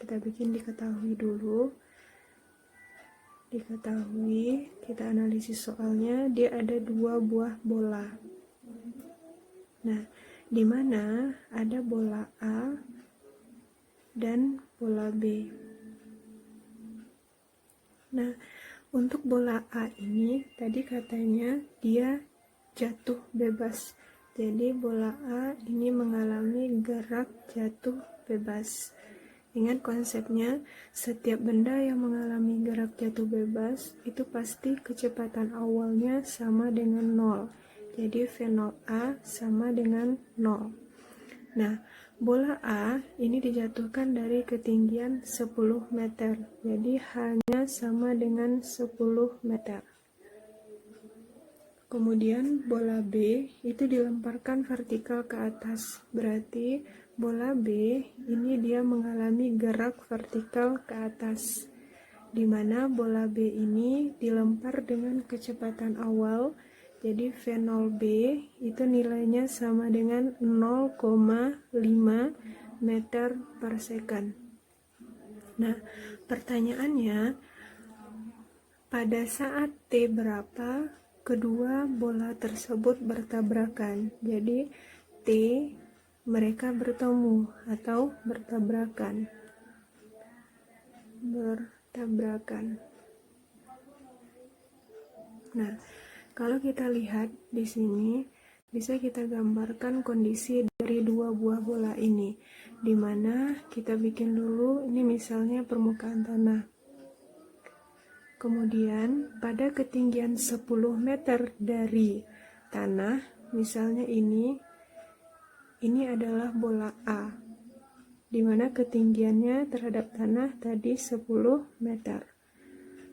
kita bikin diketahui dulu. Diketahui, kita analisis soalnya, dia ada 2 buah bola. Nah, di mana ada bola A dan bola B. Nah, untuk bola A ini tadi katanya dia jatuh bebas. Jadi bola A ini mengalami gerak jatuh bebas. Ingat konsepnya, setiap benda yang mengalami gerak jatuh bebas itu pasti kecepatan awalnya sama dengan 0. Jadi V0 A sama dengan 0. Nah, bola A ini dijatuhkan dari ketinggian 10 meter. Jadi hanya sama dengan 10 meter. Kemudian bola B itu dilemparkan vertikal ke atas. Berarti bola B ini dia mengalami gerak vertikal ke atas. Di mana bola B ini dilempar dengan kecepatan awal. Jadi V0B itu nilainya sama dengan 0,5 meter per second. Nah, pertanyaannya, pada saat T berapa kedua bola tersebut bertabrakan? Jadi T mereka bertemu atau bertabrakan. Nah, kalau kita lihat di sini bisa kita gambarkan kondisi dari 2 buah bola ini, di mana kita bikin dulu ini misalnya permukaan tanah. Kemudian pada ketinggian 10 meter dari tanah, misalnya ini adalah bola A, di mana ketinggiannya terhadap tanah tadi 10 meter.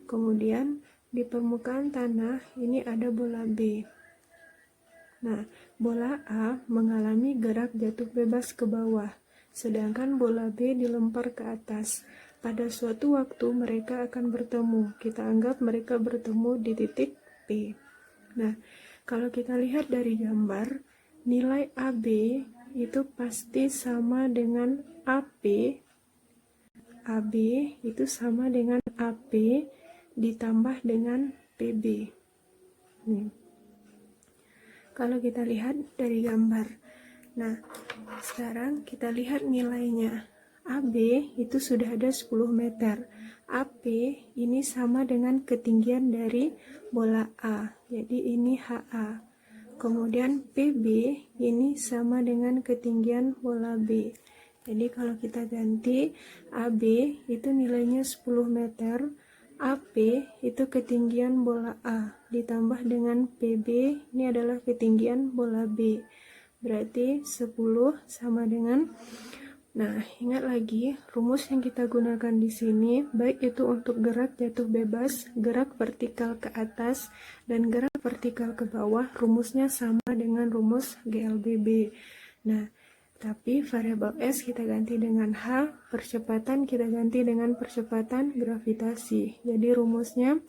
Kemudian di permukaan tanah ini ada bola B. Nah, bola A mengalami gerak jatuh bebas ke bawah, sedangkan bola B dilempar ke atas. Pada suatu waktu mereka akan bertemu. Kita anggap mereka bertemu di titik P. Nah, kalau kita lihat dari gambar, nilai AB itu pasti sama dengan AP. AB itu sama dengan AP ditambah dengan PB. Nih. Kalau kita lihat dari gambar. Nah, sekarang kita lihat nilainya. AB itu sudah ada 10 meter. AP ini sama dengan ketinggian dari bola A. Jadi ini HA. Kemudian PB ini sama dengan ketinggian bola B. Jadi kalau kita ganti, AB itu nilainya 10 meter. AP itu ketinggian bola A. Ditambah dengan PB ini adalah ketinggian bola B. Berarti 10 sama dengan. Nah, ingat lagi rumus yang kita gunakan di sini, baik itu untuk gerak jatuh bebas, gerak vertikal ke atas, dan gerak vertikal ke bawah, rumusnya sama dengan rumus GLBB. Nah, tapi variabel S kita ganti dengan H, percepatan kita ganti dengan percepatan gravitasi. Jadi rumusnya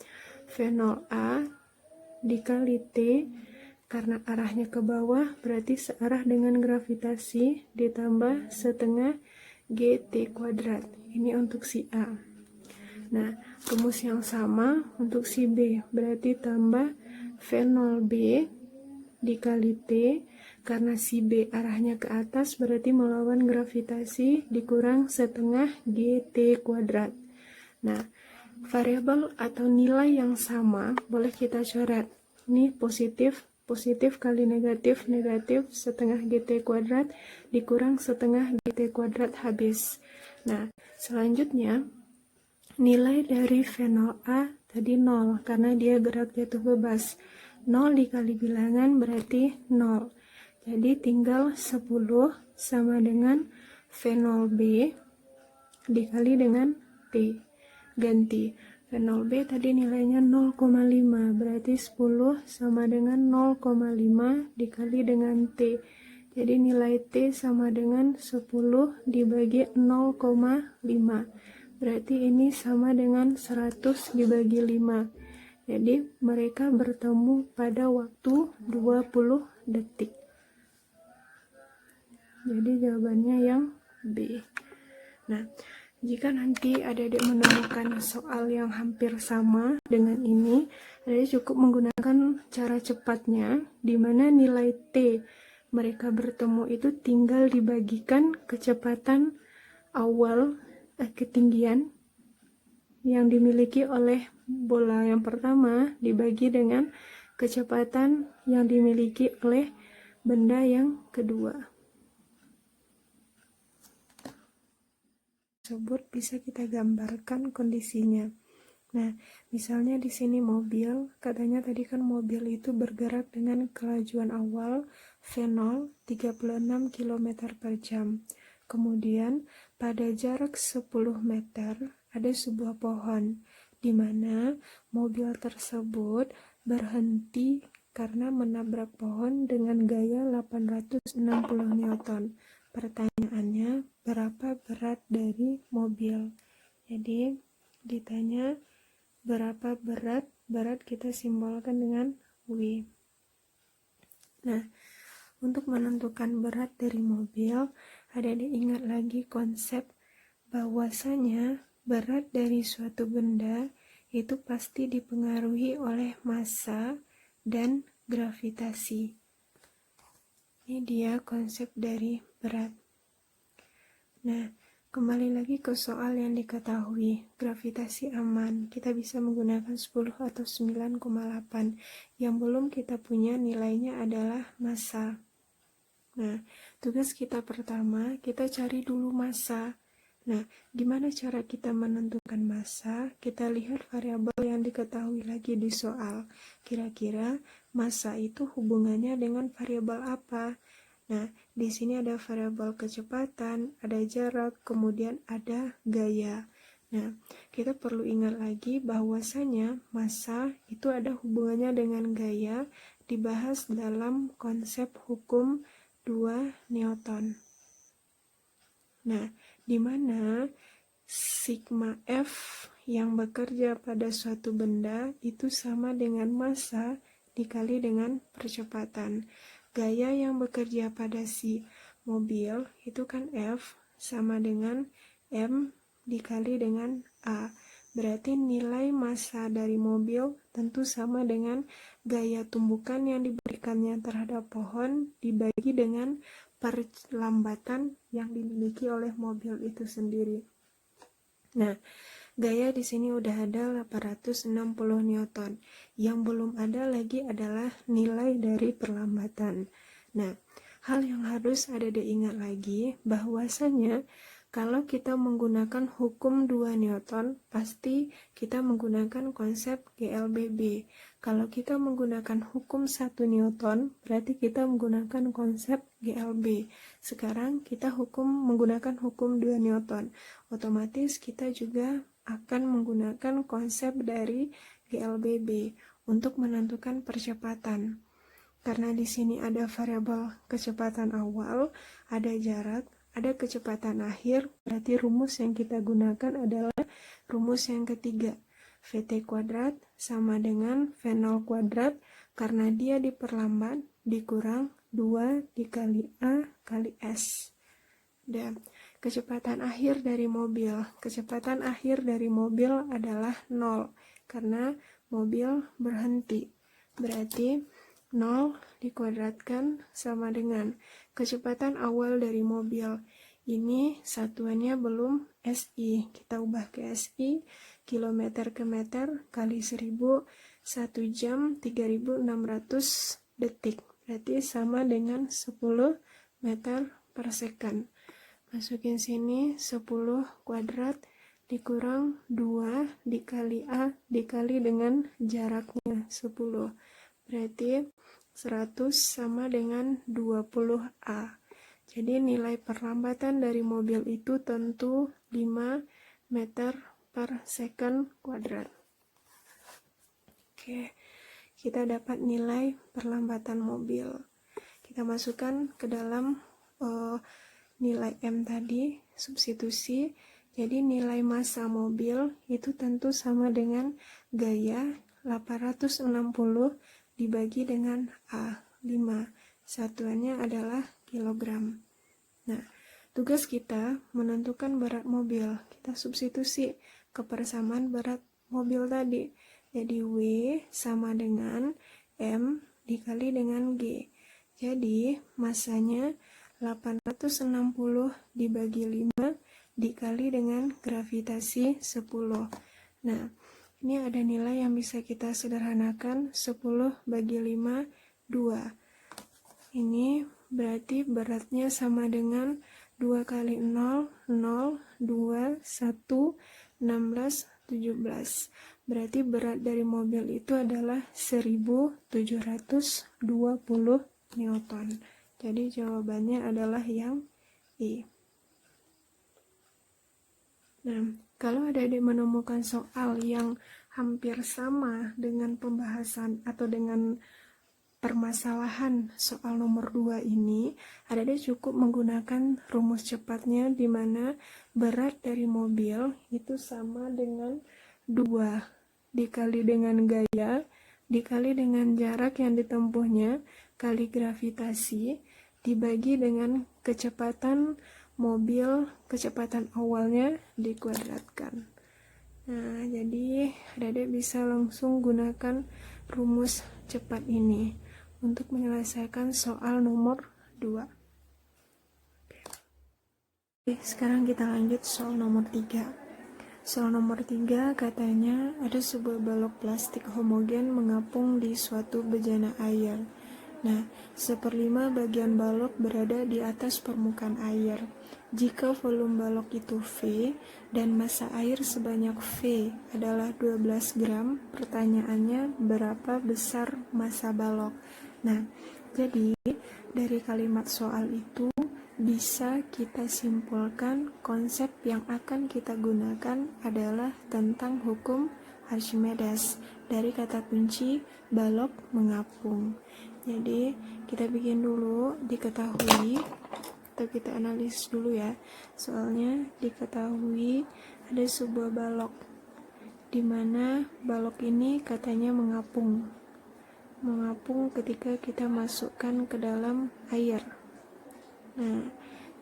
V0A dikali T, karena arahnya ke bawah berarti searah dengan gravitasi ditambah setengah GT kuadrat. Ini untuk si A. Nah, rumus yang sama untuk si B berarti tambah V0B dikali T, karena si B arahnya ke atas berarti melawan gravitasi dikurang setengah GT kuadrat. Nah, variabel atau nilai yang sama boleh kita coret. Ini positif kali negatif setengah GT kuadrat dikurang setengah GT kuadrat habis. Nah, selanjutnya nilai dari V0A tadi 0 karena dia gerak jatuh bebas. 0 dikali bilangan berarti 0. Jadi tinggal 10 sama dengan V0B dikali dengan T. Ganti. V0B tadi nilainya 0,5, berarti 10 sama dengan 0,5 dikali dengan T. Jadi nilai T sama dengan 10 dibagi 0,5. Berarti ini sama dengan 100 dibagi 5. Jadi mereka bertemu pada waktu 20 detik. Jadi jawabannya yang B. Nah, jika nanti adik-adik menemukan soal yang hampir sama dengan ini, adik cukup menggunakan cara cepatnya, di mana nilai T mereka bertemu itu tinggal dibagikan kecepatan awal ketinggian yang dimiliki oleh bola yang pertama dibagi dengan kecepatan yang dimiliki oleh benda yang kedua. Tersebut bisa kita gambarkan kondisinya. Nah, misalnya di sini mobil, katanya tadi kan mobil itu bergerak dengan kelajuan awal V0 36 km per jam. Kemudian pada jarak 10 meter ada sebuah pohon, di mana mobil tersebut berhenti karena menabrak pohon dengan gaya 860 Newton. Pertanyaannya, berapa berat dari mobil? Jadi ditanya berapa berat kita simbolkan dengan W. Nah, untuk menentukan berat dari mobil, adik-adik ingat lagi konsep bahwasanya berat dari suatu benda itu pasti dipengaruhi oleh massa dan gravitasi. Ini dia konsep dari berat. Nah, kembali lagi ke soal yang diketahui, gravitasi aman. Kita bisa menggunakan 10 atau 9,8. Yang belum kita punya nilainya adalah massa. Nah, tugas kita pertama, kita cari dulu massa. Nah, gimana cara kita menentukan massa? Kita lihat variabel yang diketahui lagi di soal. Kira-kira massa itu hubungannya dengan variabel apa? Nah, di sini ada variabel kecepatan, ada jarak, kemudian ada gaya. Nah, kita perlu ingat lagi bahwasanya massa itu ada hubungannya dengan gaya, dibahas dalam konsep hukum 2 Newton. Nah, di mana sigma F yang bekerja pada suatu benda itu sama dengan massa dikali dengan percepatan. Gaya yang bekerja pada si mobil itu kan F sama dengan M dikali dengan A. Berarti nilai massa dari mobil tentu sama dengan gaya tumbukan yang diberikannya terhadap pohon dibagi dengan perlambatan yang dimiliki oleh mobil itu sendiri. Nah, gaya di sini udah ada 860 Newton. Yang belum ada lagi adalah nilai dari perlambatan. Nah, hal yang harus ada diingat lagi bahwasanya kalau kita menggunakan hukum 2 Newton, pasti kita menggunakan konsep GLBB. Kalau kita menggunakan hukum 1 Newton, berarti kita menggunakan konsep GLB. Sekarang kita menggunakan hukum 2 Newton. Otomatis kita juga akan menggunakan konsep dari GLBB untuk menentukan percepatan. Karena di sini ada variabel kecepatan awal, ada jarak, ada kecepatan akhir, berarti rumus yang kita gunakan adalah rumus yang ketiga. VT kuadrat sama dengan V0 kuadrat, karena dia diperlambat, dikurang 2 dikali A kali S. Dan kecepatan akhir dari mobil. Kecepatan akhir dari mobil adalah 0, karena mobil berhenti. Berarti 0 dikuadratkan sama dengan kecepatan awal dari mobil. Ini satuannya belum SI. Kita ubah ke SI, kilometer ke meter kali 1000, 1 jam 3600 detik. Berarti sama dengan 10 meter per second. Masukin sini 10 kuadrat dikurang 2 dikali A dikali dengan jaraknya 10. Berarti 100 sama dengan 20A. Jadi nilai perlambatan dari mobil itu tentu 5 meter per second kuadrat. Oke, kita dapat nilai perlambatan mobil. Kita masukkan ke dalam nilai M tadi, substitusi. Jadi nilai massa mobil itu tentu sama dengan gaya 860 dibagi dengan A, 5. Satuannya adalah kilogram. Nah, tugas kita menentukan berat mobil. Kita substitusi ke persamaan berat mobil tadi. Jadi W sama dengan M dikali dengan G. Jadi masanya 860 dibagi 5 dikali dengan gravitasi 10. Nah, ini ada nilai yang bisa kita sederhanakan. 10 bagi 5, 2. Ini berarti beratnya sama dengan 2 kali 0, 0, 2, 1, 16, 17. Berarti berat dari mobil itu adalah 1720 Newton. Jadi jawabannya adalah yang I. Nah, kalau adik-adik menemukan soal yang hampir sama dengan pembahasan atau dengan permasalahan soal nomor 2 ini, adik-adik cukup menggunakan rumus cepatnya di mana berat dari mobil itu sama dengan 2 dikali dengan gaya dikali dengan jarak yang ditempuhnya kali gravitasi dibagi dengan kecepatan mobil, kecepatan awalnya dikuadratkan. Nah, jadi adik-adik bisa langsung gunakan rumus cepat ini untuk menyelesaikan soal nomor 2. Oke, sekarang kita lanjut soal nomor 3. Soal nomor 3 katanya ada sebuah balok plastik homogen mengapung di suatu bejana air. Nah, 1/5 bagian balok berada di atas permukaan air. Jika volume balok itu V dan massa air sebanyak V adalah 12 gram, pertanyaannya berapa besar massa balok? Nah, jadi dari kalimat soal itu bisa kita simpulkan konsep yang akan kita gunakan adalah tentang hukum Archimedes dari kata kunci balok mengapung. Jadi kita bikin dulu diketahui atau kita analisis dulu ya. Soalnya diketahui ada sebuah balok di mana balok ini katanya mengapung ketika kita masukkan ke dalam air. Nah,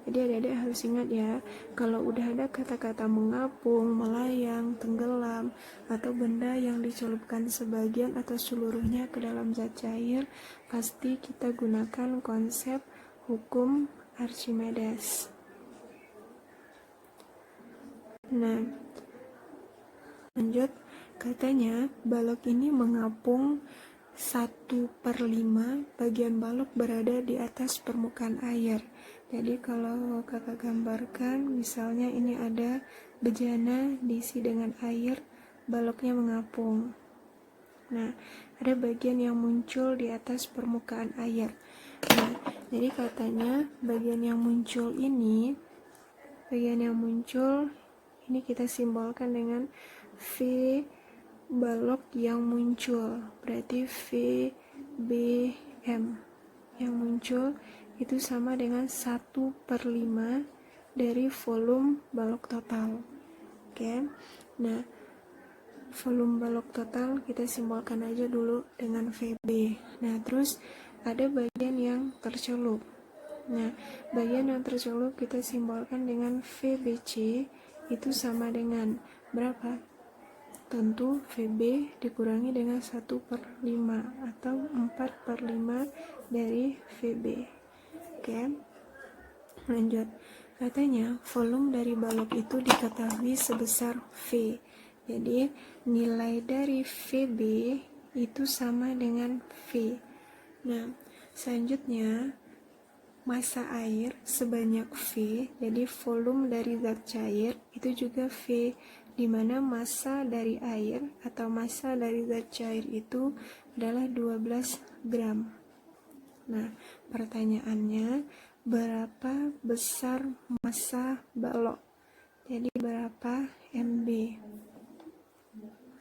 jadi adik-adik harus ingat ya, kalau udah ada kata-kata mengapung, melayang, tenggelam, atau benda yang dicelupkan sebagian atau seluruhnya ke dalam zat cair, pasti kita gunakan konsep hukum Archimedes. Nah, lanjut, katanya balok ini mengapung 1/5 bagian balok berada di atas permukaan air. Jadi kalau kakak gambarkan, misalnya ini ada bejana diisi dengan air, baloknya mengapung. Nah, ada bagian yang muncul di atas permukaan air. Nah, jadi katanya bagian yang muncul ini kita simbolkan dengan V balok yang muncul, berarti VBM yang muncul itu sama dengan 1/5 dari volume balok total. Oke. Nah, volume balok total kita simbolkan aja dulu dengan VB. Nah, terus ada bagian yang tercelup. Nah, bagian yang tercelup kita simbolkan dengan VBC itu sama dengan berapa? Tentu VB dikurangi dengan 1/5 atau 4/5 dari VB. Oke, lanjut. Katanya volume dari balok itu diketahui sebesar V. Jadi nilai dari VB itu sama dengan V. Nah, selanjutnya massa air sebanyak V, jadi volume dari zat cair itu juga V, di mana massa dari air atau massa dari zat cair itu adalah 12 gram. Nah, pertanyaannya berapa besar massa balok? Jadi berapa MB?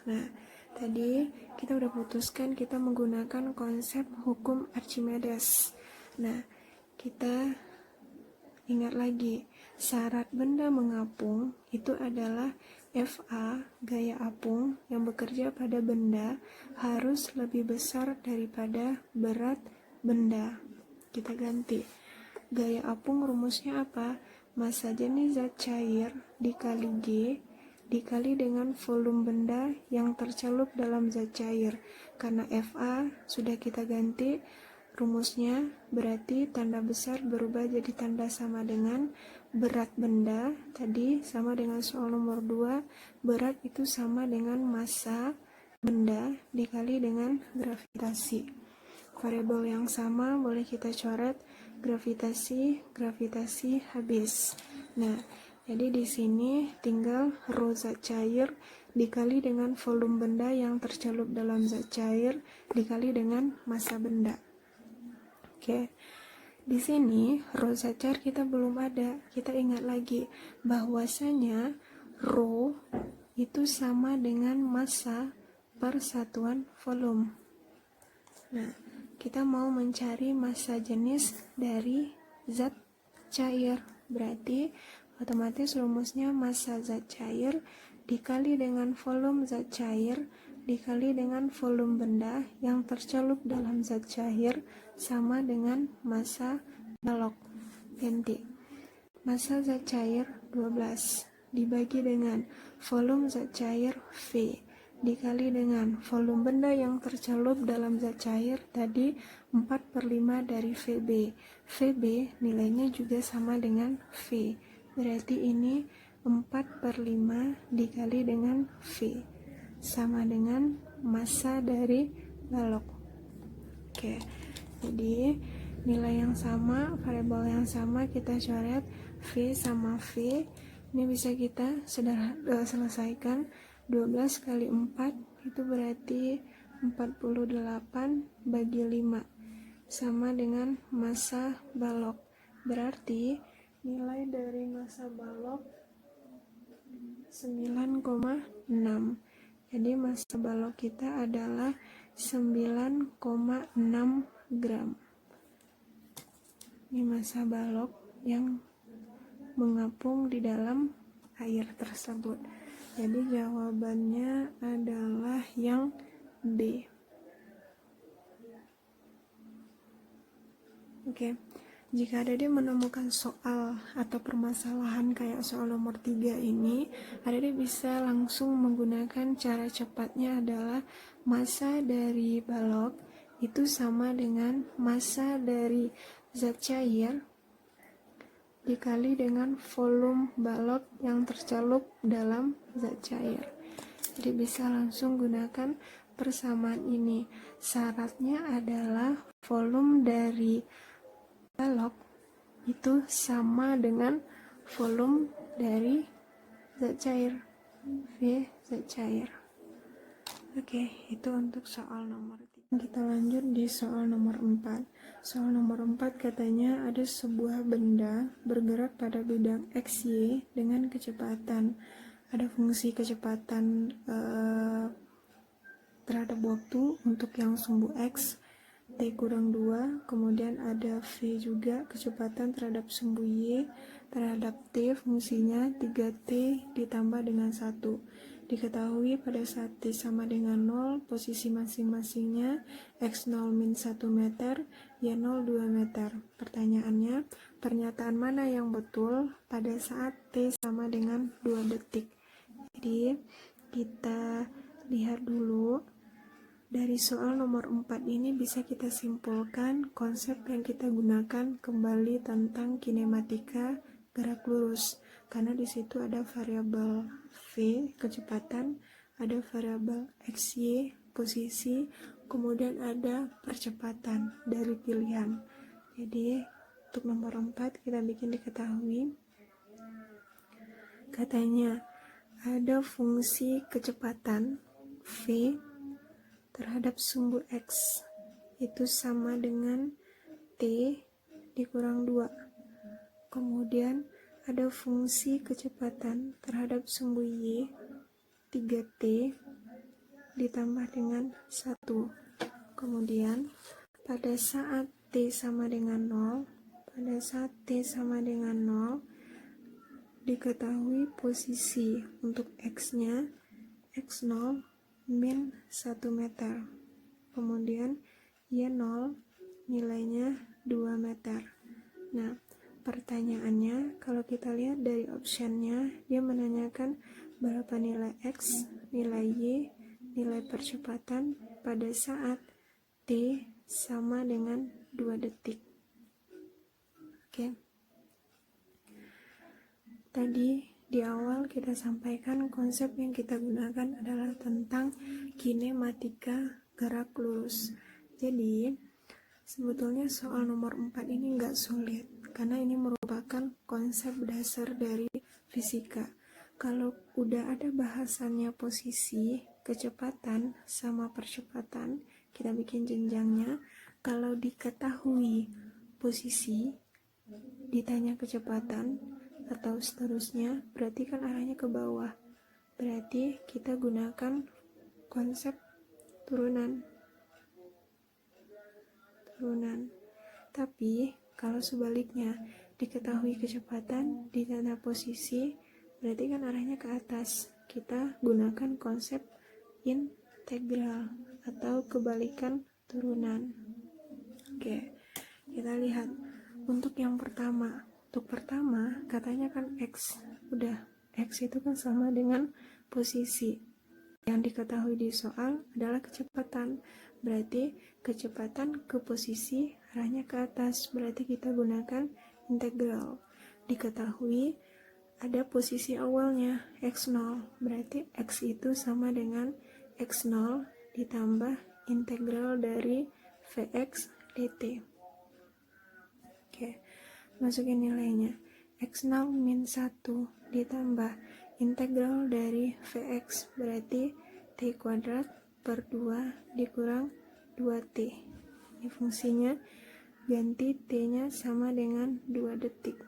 Nah, tadi kita udah putuskan kita menggunakan konsep hukum Archimedes. Nah, kita ingat lagi, syarat benda mengapung itu adalah FA, gaya apung yang bekerja pada benda, harus lebih besar daripada berat benda. Kita ganti. Gaya apung rumusnya apa? massa jenis zat cair dikali G dikali dengan volume benda yang tercelup dalam zat cair. Karena Fa sudah kita ganti rumusnya, berarti tanda besar berubah jadi tanda sama dengan berat benda. Tadi sama dengan soal nomor 2, berat itu sama dengan massa benda dikali dengan gravitasi. Variabel yang sama boleh kita coret, gravitasi habis. Nah, jadi di sini tinggal rho zat cair dikali dengan volume benda yang tercelup dalam zat cair dikali dengan massa benda. Oke. Di sini rho zat cair kita belum ada. Kita ingat lagi bahwasanya rho itu sama dengan massa per satuan volume. Nah, kita mau mencari massa jenis dari zat cair. Berarti otomatis rumusnya massa zat cair dikali dengan volume zat cair dikali dengan volume benda yang tercelup dalam zat cair sama dengan massa balok. Ganti. Massa zat cair 12 dibagi dengan volume zat cair V dikali dengan volume benda yang tercelup dalam zat cair tadi 4/5 dari VB. VB nilainya juga sama dengan V. Berarti ini 4/5 dikali dengan V sama dengan massa dari balok. Oke. Jadi nilai yang sama, variabel yang sama kita coret V sama V. Ini bisa kita selesaikan. 12 kali 4 itu berarti 48 bagi 5 sama dengan massa balok. Berarti nilai dari massa balok 9,6. Jadi massa balok kita adalah 9,6 gram. Ini massa balok yang mengapung di dalam air tersebut. Jadi jawabannya adalah yang B. Oke. Jika Adik menemukan soal atau permasalahan kayak soal nomor 3 ini, Adik bisa langsung menggunakan cara cepatnya adalah massa dari balok itu sama dengan massa dari zat cair dikali dengan volume balok yang tercelup dalam zat cair. Jadi bisa langsung gunakan persamaan ini. Syaratnya adalah volume dari balok itu sama dengan volume dari zat cair, V zat cair. Oke, itu untuk soal nomor 3. Kita lanjut di soal nomor 4. Soal nomor 4 katanya ada sebuah benda bergerak pada bidang XY dengan kecepatan. Ada fungsi kecepatan terhadap waktu untuk yang sumbu X T-2, kemudian ada V juga kecepatan terhadap sumbu Y terhadap T fungsinya 3T ditambah dengan 1. Diketahui pada saat T sama dengan 0 posisi masing-masingnya X0 min 1 meter, Y0 2 meter. Pertanyaannya, pernyataan mana yang betul pada saat T sama dengan 2 detik? Jadi kita lihat dulu dari soal nomor 4 ini bisa kita simpulkan konsep yang kita gunakan kembali tentang kinematika gerak lurus, karena di situ ada variabel V kecepatan, ada variabel XY posisi, kemudian ada percepatan dari pilihan. Jadi untuk nomor 4 kita bikin diketahui. Katanya ada fungsi kecepatan V terhadap sumbu X itu sama dengan T dikurang 2. Kemudian ada fungsi kecepatan terhadap sumbu Y 3T ditambah dengan 1. Kemudian pada saat T sama dengan 0, diketahui posisi untuk X-nya X0 min 1 meter. Kemudian Y0 nilainya 2 meter. Nah, pertanyaannya, kalau kita lihat dari optionnya, dia menanyakan berapa nilai X, nilai Y, nilai percepatan pada saat T sama dengan 2 detik. Oke. Tadi di awal kita sampaikan konsep yang kita gunakan adalah tentang kinematika gerak lurus. Jadi, sebetulnya soal nomor 4 ini nggak sulit, karena ini merupakan konsep dasar dari fisika. Kalau udah ada bahasannya posisi, kecepatan, sama percepatan, kita bikin jenjangnya. Kalau diketahui posisi, ditanya kecepatan, atau seterusnya, berarti kan arahnya ke bawah. Berarti kita gunakan konsep turunan. Tapi kalau sebaliknya, diketahui kecepatan, ditanya posisi, berarti kan arahnya ke atas. Kita gunakan konsep integral atau kebalikan turunan. Oke, kita lihat untuk yang pertama. Untuk pertama, katanya kan X. Udah, X itu kan sama dengan posisi. Yang diketahui di soal adalah kecepatan. Berarti kecepatan ke posisi arahnya ke atas. Berarti kita gunakan integral. Diketahui ada posisi awalnya X0. Berarti X itu sama dengan X0 ditambah integral dari Vx dt. Oke, masukin nilainya. X0 min 1 ditambah integral dari Vx, berarti T kuadrat per 2 dikurang 2T. Ini fungsinya, ganti T-nya sama dengan 2 detik.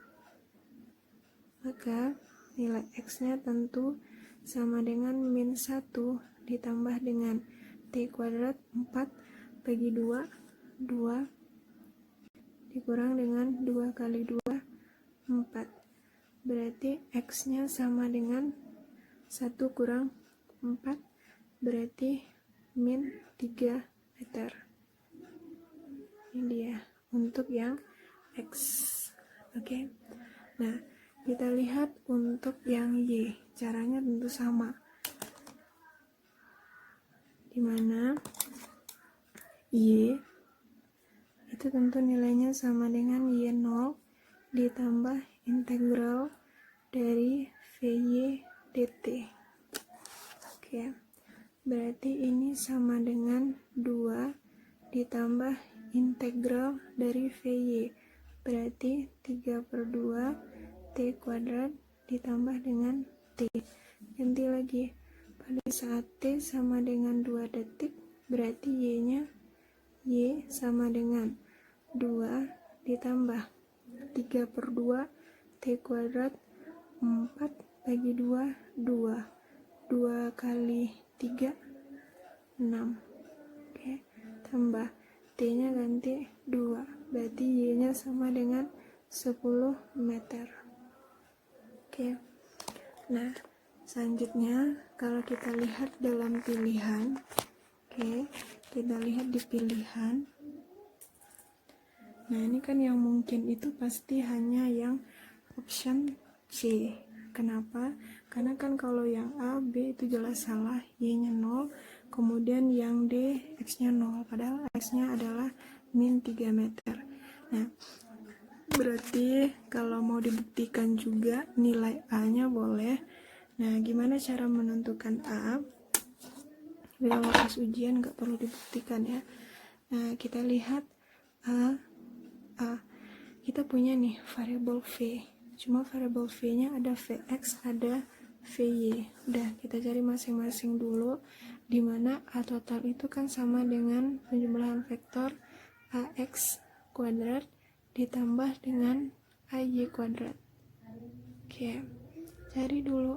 Maka nilai X-nya tentu sama dengan min 1 ditambah dengan T kuadrat 4 bagi 2, 2 dikurang dengan 2 kali 2, 4. Berarti X-nya sama dengan 1 kurang 4, berarti min 3 meter. Ini dia untuk yang X. Oke. Nah, kita lihat untuk yang Y. Caranya tentu sama. Dimana Y itu tentu nilainya sama dengan Y0 ditambah integral dari Vy dt. Oke, berarti ini sama dengan 2 ditambah integral dari Vy, berarti 3/2 T kuadrat ditambah dengan T. Ganti lagi, pada saat T sama dengan 2 detik, berarti Y-nya Y sama dengan 2 ditambah 3/2 T kuadrat 4 bagi 2, 2 kali 3, 6. Oke, tambah T-nya ganti 2, berarti Y-nya sama dengan 10 meter. Oke, nah selanjutnya kalau kita lihat dalam pilihan, oke, kita lihat di pilihan. Nah, ini kan yang mungkin itu pasti hanya yang option C. Kenapa? Karena kan kalau yang A, B itu jelas salah, Y-nya 0, kemudian yang D, X-nya 0, padahal X-nya adalah min 3 meter. Nah, berarti kalau mau dibuktikan juga nilai A-nya boleh. Nah, gimana cara menentukan A? Bila pas ujian nggak perlu dibuktikan ya. Nah, kita lihat A. Kita punya nih variabel V. Cuma variabel V-nya ada Vx, ada Vy. Udah, kita cari masing-masing dulu. Dimana A total itu kan sama dengan penjumlahan vektor AX kuadrat ditambah dengan AY kuadrat. Oke, cari dulu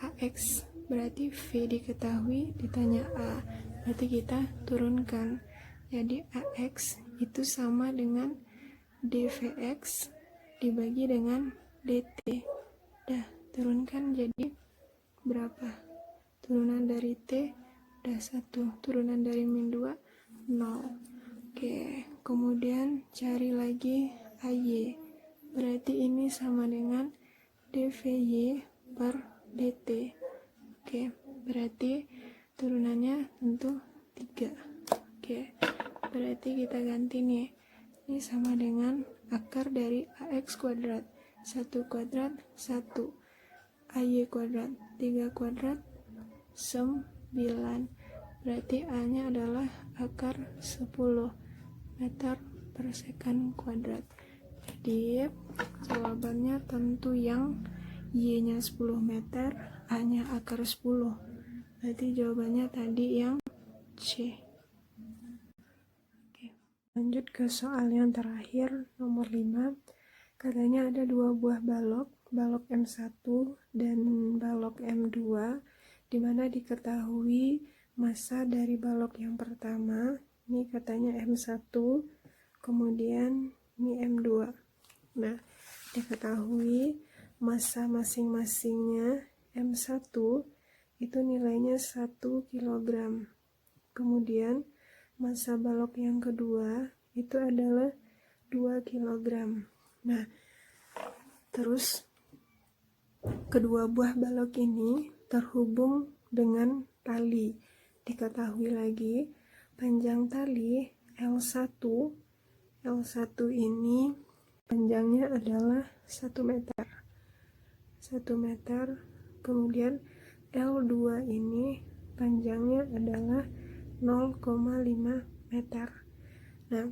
AX. Berarti V diketahui, ditanya A. Berarti kita turunkan. Jadi AX itu sama dengan dVx dibagi dengan dt. Dah, turunkan jadi berapa? Turunan dari T udah 1, turunan dari min 2, 0. Oke, kemudian cari lagi AY. berarti ini sama dengan dVy per dt. Oke, berarti turunannya tentu 3. Oke, berarti kita ganti nih. Ini sama dengan akar dari ax kuadrat. 1 kuadrat 1, ay kuadrat 3 kuadrat 9. Berarti A-nya adalah akar 10 meter per second kuadrat. Jadi jawabannya tentu yang Y-nya 10 meter, A-nya akar 10. Berarti jawabannya tadi yang C. Oke, lanjut ke soal yang terakhir, nomor 5. Katanya ada 2 buah balok M1 dan balok M2, di mana diketahui massa dari balok yang pertama, ini katanya M1, kemudian ini M2. Nah, diketahui massa masing-masingnya M1 itu nilainya 1 kg. Kemudian massa balok yang kedua itu adalah 2 kg. Nah, terus kedua buah balok ini terhubung dengan tali. Diketahui lagi panjang tali L1 ini panjangnya adalah 1 meter. 1 meter. Kemudian L2 ini panjangnya adalah 0,5 meter. Nah,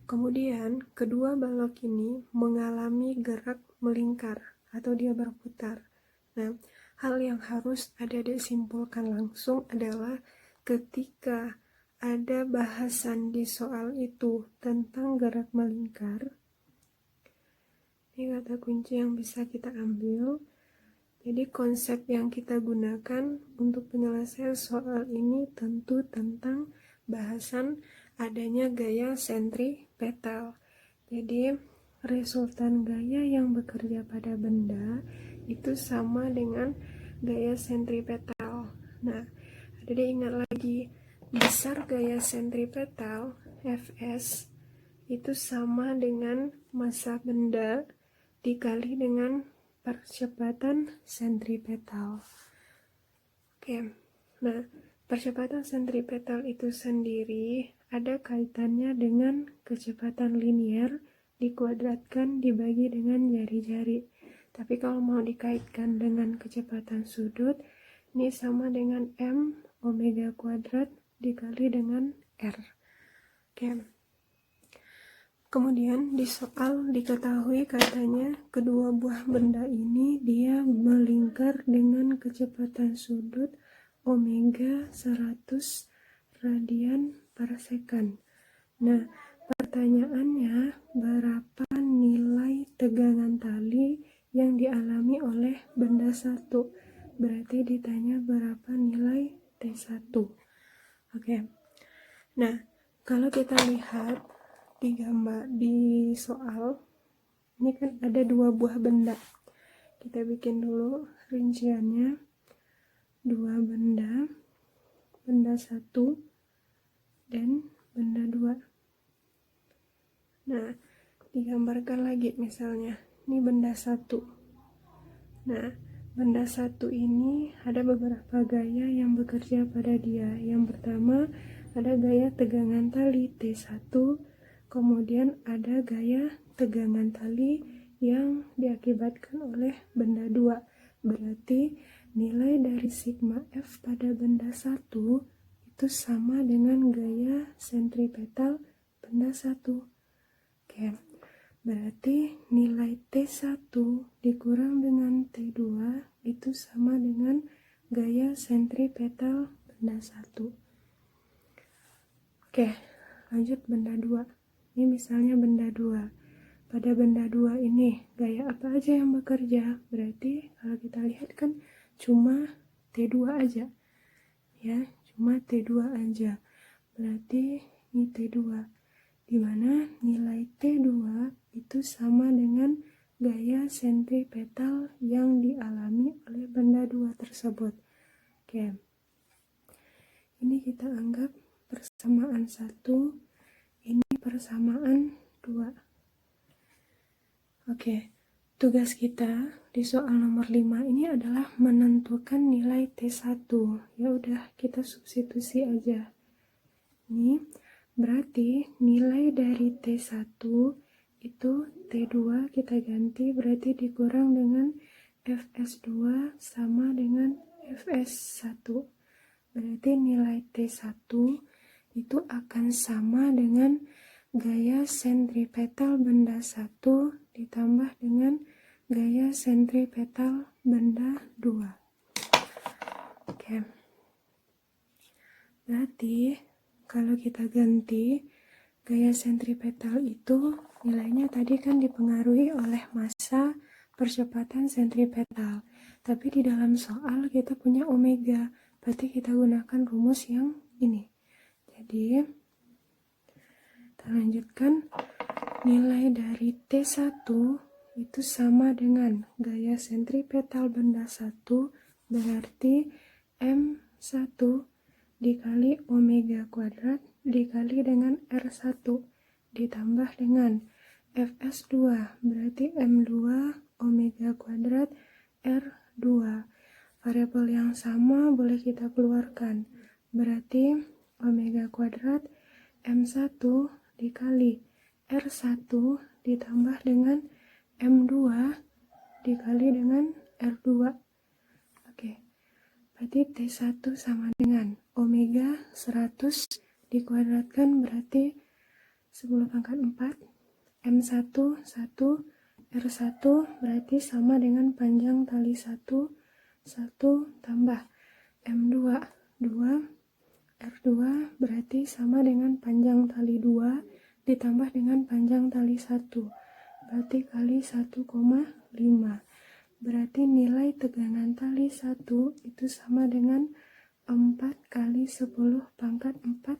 kemudian kedua balok ini mengalami gerak melingkar atau dia berputar. Nah, hal yang harus ada disimpulkan langsung adalah ketika ada bahasan di soal itu tentang gerak melingkar, ini kata kunci yang bisa kita ambil. Jadi konsep yang kita gunakan untuk penyelesaian soal ini tentu tentang bahasan adanya gaya sentripetal. Jadi resultan gaya yang bekerja pada benda itu sama dengan gaya sentripetal. Nah, jadi ingat lagi, besar gaya sentripetal Fs itu sama dengan massa benda dikali dengan percepatan sentripetal. Oke, nah percepatan sentripetal itu sendiri ada kaitannya dengan kecepatan linier dikuadratkan dibagi dengan jari-jari. Tapi kalau mau dikaitkan dengan kecepatan sudut, ini sama dengan M omega kuadrat dikali dengan R. Oke. Kemudian di soal diketahui katanya kedua buah benda ini dia melingkar dengan kecepatan sudut omega 100 radian per second. Nah, pertanyaannya berapa nilai tegangan tali yang dialami oleh benda satu? Berarti ditanya berapa nilai T1. Oke. Nah, kalau kita lihat di gambar di soal ini kan ada 2 buah benda. Kita bikin dulu rinciannya. 2 benda 1 dan benda 2. Nah, digambarkan lagi misalnya ini benda 1. Nah, benda 1 ini ada beberapa gaya yang bekerja pada dia. Yang pertama ada gaya tegangan tali T1, kemudian ada gaya tegangan tali yang diakibatkan oleh benda 2. Berarti nilai dari sigma F pada benda 1 itu sama dengan gaya sentripetal benda 1. Oke, berarti nilai T1 dikurang dengan T2 itu sama dengan gaya sentripetal benda 1. Oke, lanjut benda 2. Ini misalnya benda 2. Pada benda 2 ini gaya apa aja yang bekerja? Berarti kalau kita lihat kan cuma T2 aja. Ya, cuma T2 aja. Berarti ini T2. Di mana nilai T2 itu sama dengan gaya sentripetal yang dialami oleh benda 2 tersebut. Oke. Ini kita anggap persamaan 1. Ini persamaan 2. Oke, tugas kita di soal nomor 5 ini adalah menentukan nilai T1. Ya udah, kita substitusi aja. Ini berarti nilai dari T1 itu T2 kita ganti, berarti dikurang dengan Fs2 sama dengan Fs1. Berarti nilai T1 itu akan sama dengan gaya sentripetal benda 1 ditambah dengan gaya sentripetal benda 2. Oke. Berarti kalau kita ganti gaya sentripetal itu nilainya tadi kan dipengaruhi oleh massa percepatan sentripetal. Tapi di dalam soal kita punya omega, berarti kita gunakan rumus yang ini. Jadi kita lanjutkan, nilai dari T1 itu sama dengan gaya sentripetal benda 1 berarti M1 dikali omega kuadrat dikali dengan R1 ditambah dengan Fs2 berarti M2 omega kuadrat R2. Variabel yang sama boleh kita keluarkan, berarti omega kuadrat M1 dikali R1 ditambah dengan M2 dikali dengan R2. Oke, berarti T1 sama dengan omega 100 dikuadratkan berarti 10 pangkat 4, M1 1, R1 berarti sama dengan panjang tali 1 tambah M2 2, R2 berarti sama dengan panjang tali 2 ditambah dengan panjang tali 1, berarti kali 1,5. Berarti nilai tegangan tali 1 itu sama dengan 4 kali 10 pangkat 4